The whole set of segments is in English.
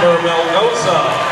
Amber Melgoza.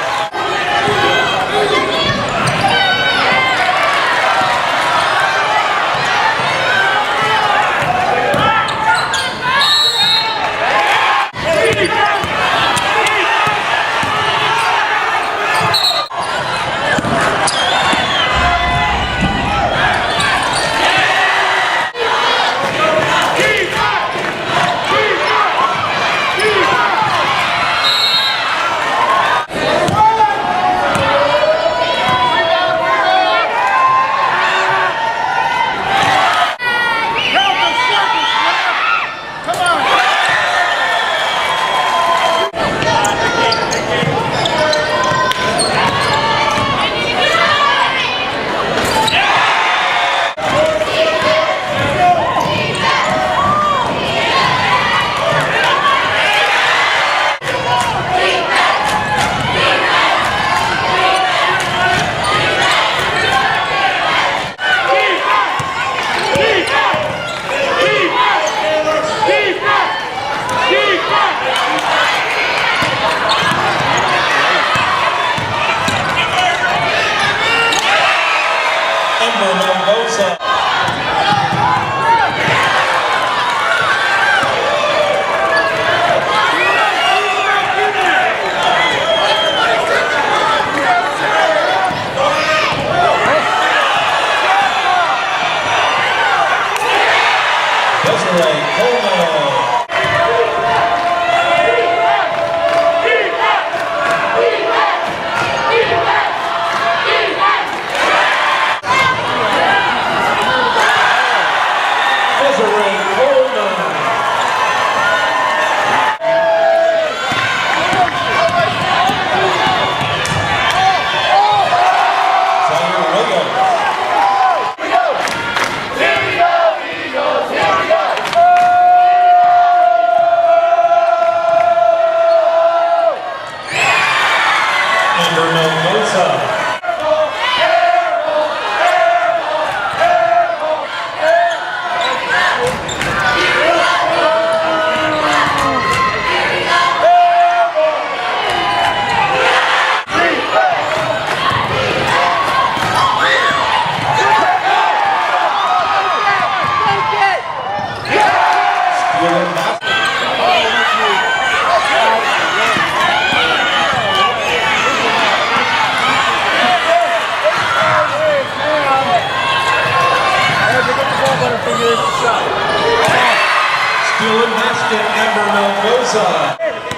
Stealing basket, Amber Melgoza.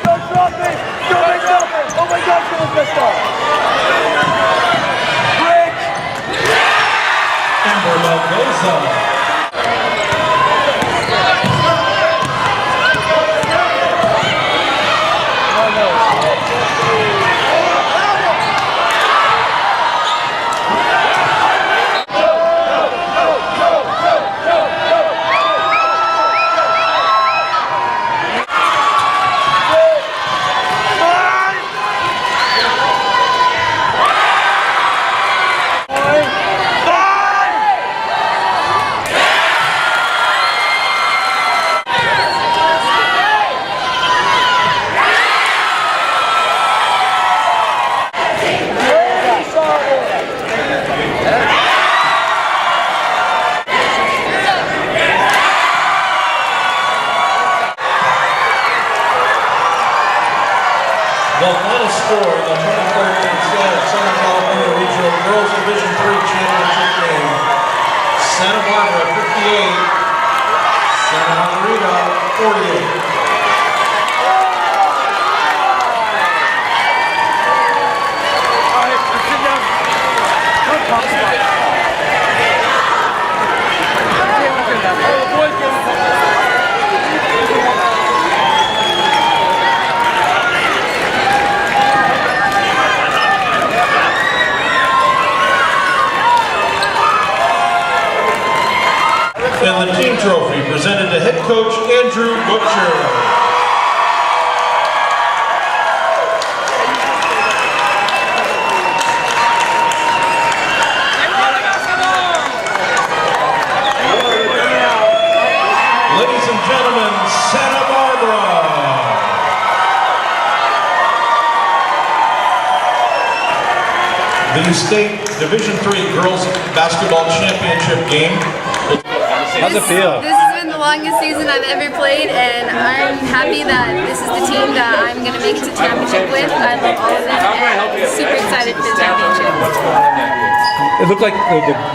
Don't drop it! Don't drop it! Oh my God, it was messed up! Break! Amber Melgoza. The final score in the 2013 CIF Santa Margarita Regional Girls Division 3 Championship game. Santa Barbara 58, Santa Margarita 48. And the team trophy presented to head coach Andrew Butcher. Ladies and gentlemen, Santa Barbara. The State Division III Girls Basketball Championship game. How's it feel? This has been the longest season I've ever played, and I'm happy that this is the team that I'm going to make it to championship with. I love all of them, and I'm super excited for the championship. It looked like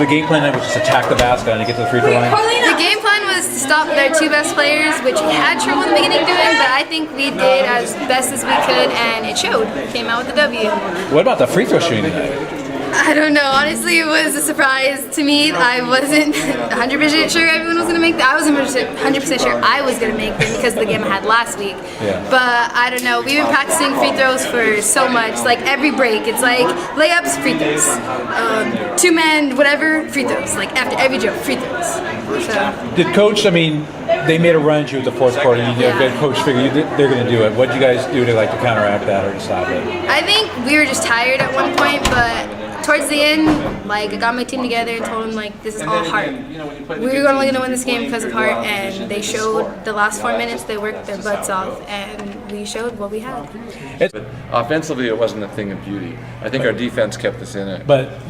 the game plan was just attack the basket and get to the free throw line. The game plan was to stop their two best players, which we had trouble in the beginning doing, but I think we did as best as we could, and it showed. Came out with a W. What about the free throw shooting tonight? I don't know. Honestly, it was a surprise to me. I wasn't 100% sure everyone was going to make that. I wasn't 100% sure I was going to make them because of the game I had last week. Yeah. But I don't know. We've been practicing free throws for so much. Like every break, it's like layups, free throws. Two-man, whatever, free throws. Like after every drill, free throws. So. Did coach, I mean, they made a run at you at the fourth quarter. You coach figured they're going to do it. What did you guys do to counteract that or to stop it? I think we were just tired at one point, but towards the end, I got my team together and told them, this is all heart. We're only going to win this game because of heart, and they showed the last 4 minutes. They worked their butts off, and we showed what we had. But offensively, it wasn't a thing of beauty. I think our defense kept us in it. But,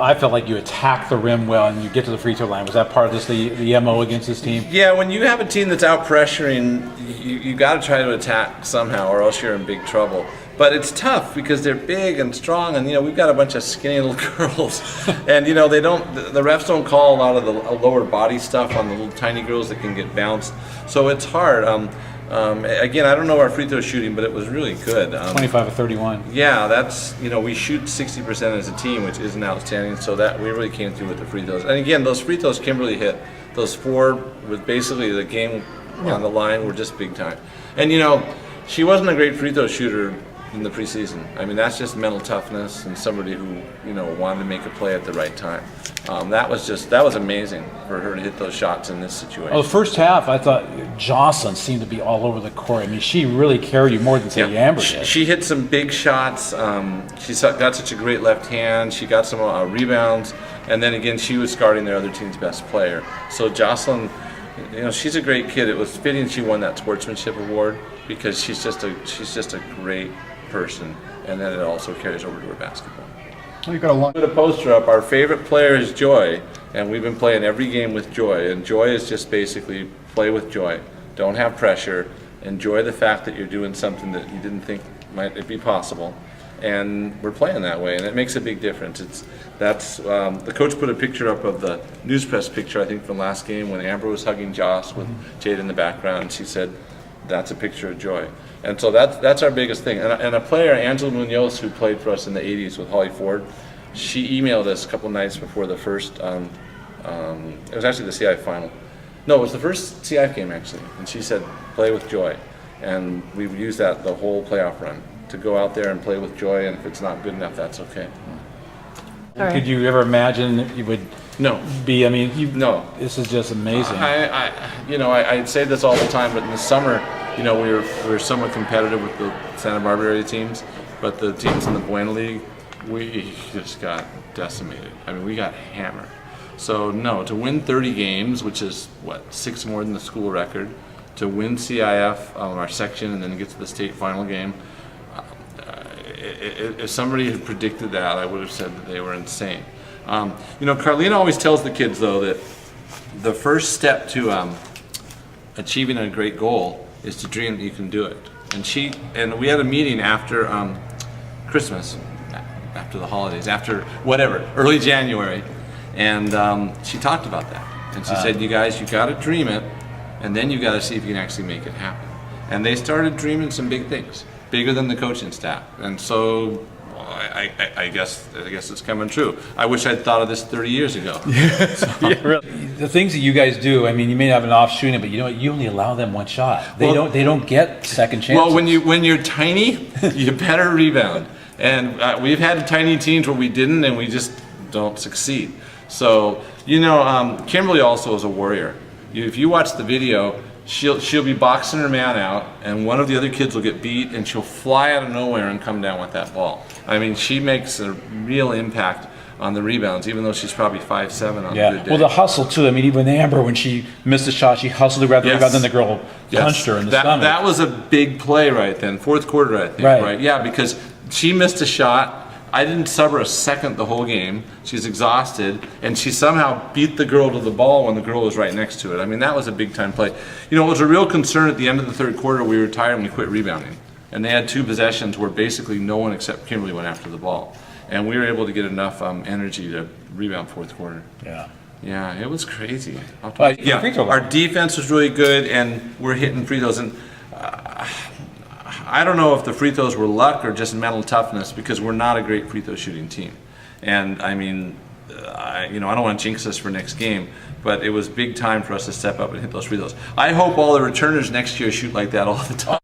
I felt like you attacked the rim well and you get to the free throw line. Was that part of the MO against this team? Yeah, when you have a team that's out pressuring, you got to try to attack somehow, or else you're in big trouble. But it's tough because they're big and strong, and we've got a bunch of skinny little girls, and the refs don't call a lot of the lower body stuff on the little tiny girls that can get bounced. So it's hard. Again, I don't know our free throw shooting, but it was really good. 25 of 31. Yeah, that's we shoot 60% as a team, which isn't outstanding. So that we really came through with the free throws. And again, those free throws Kimberly hit, those 4 with basically the game on the line were just big time. And she wasn't a great free throw shooter in the preseason. I mean, that's just mental toughness and somebody who wanted to make a play at the right time. That was amazing for her to hit those shots in this situation. Well, the first half, I thought Jocelyn seemed to be all over the court. I mean, she really carried you more than say Amber did. She hit some big shots. She got such a great left hand. She got some rebounds, and then again, she was guarding their other team's best player. So Jocelyn, she's a great kid. It was fitting she won that sportsmanship award because she's just a great person, and then it also carries over to her basketball. Well, you got a long. Put a poster up. Our favorite player is Joy, and we've been playing every game with Joy. And Joy is just basically play with joy. Don't have pressure. Enjoy the fact that you're doing something that you didn't think might be possible. And we're playing that way, and it makes a big difference. The coach put a picture up of the news press picture, I think, from last game when Amber was hugging Joss with Jade in the background. She said, "That's a picture of joy." And so that's our biggest thing. And a player, Angela Munoz, who played for us in the 80s with Holly Ford, she emailed us a couple nights before the first, it was actually the CIF final. No, it was the first CIF game, actually. And she said, play with joy. And we've used that the whole playoff run, to go out there and play with joy, and if it's not good enough, that's okay. Could you ever imagine that you would be, no. This is just amazing. I'd say this all the time, but in the summer, we were somewhat competitive with the Santa Margarita teams, but the teams in the Buena League, we just got decimated. I mean, we got hammered. So no, to win 30 games, which is 6 more than the school record, to win CIF our section and then get to the state final game, if somebody had predicted that, I would have said that they were insane. Carlina always tells the kids, though, that the first step to achieving a great goal is to dream that you can do it. And we had a meeting after Christmas, after the holidays, after whatever, early January, and she talked about that. And she said, you guys, you got to dream it, and then you got to see if you can actually make it happen. And they started dreaming some big things, bigger than the coaching staff. And so I guess it's coming true. I wish I'd thought of this 30 years ago. Yeah, really. The things that you guys do, you may have an off shooting, but you only allow them one shot. They don't get second chances. Well, when you're tiny, you better rebound. And we've had tiny teams where we didn't, and we just don't succeed. So Kimberly also is a warrior. If you watch the video, she'll be boxing her man out, and one of the other kids will get beat, and she'll fly out of nowhere and come down with that ball. She makes a real impact on the rebounds, even though she's probably 5'7" on a good day. Well, the hustle too. Even Amber, when she missed the shot, she hustled to grab the rebound, then the girl punched her in the stomach. That was a big play right then, fourth quarter, I think. Right? Yeah, because she missed a shot. I didn't sub her a second the whole game. She's exhausted, and she somehow beat the girl to the ball when the girl was right next to it. I mean, that was a big time play. You know, it was a real concern at the end of the third quarter. We were tired and we quit rebounding. And they had 2 possessions where basically no one except Kimberly went after the ball. And we were able to get enough energy to rebound fourth quarter. Yeah. Yeah, it was crazy. Well, Yeah, free throw our line. defense was really good, and we're hitting free throws. And I don't know if the free throws were luck or just mental toughness, because we're not a great free throw shooting team. And I mean, I don't want to jinx us for next game, but it was big time for us to step up and hit those free throws. I hope all the returners next year shoot like that all the time.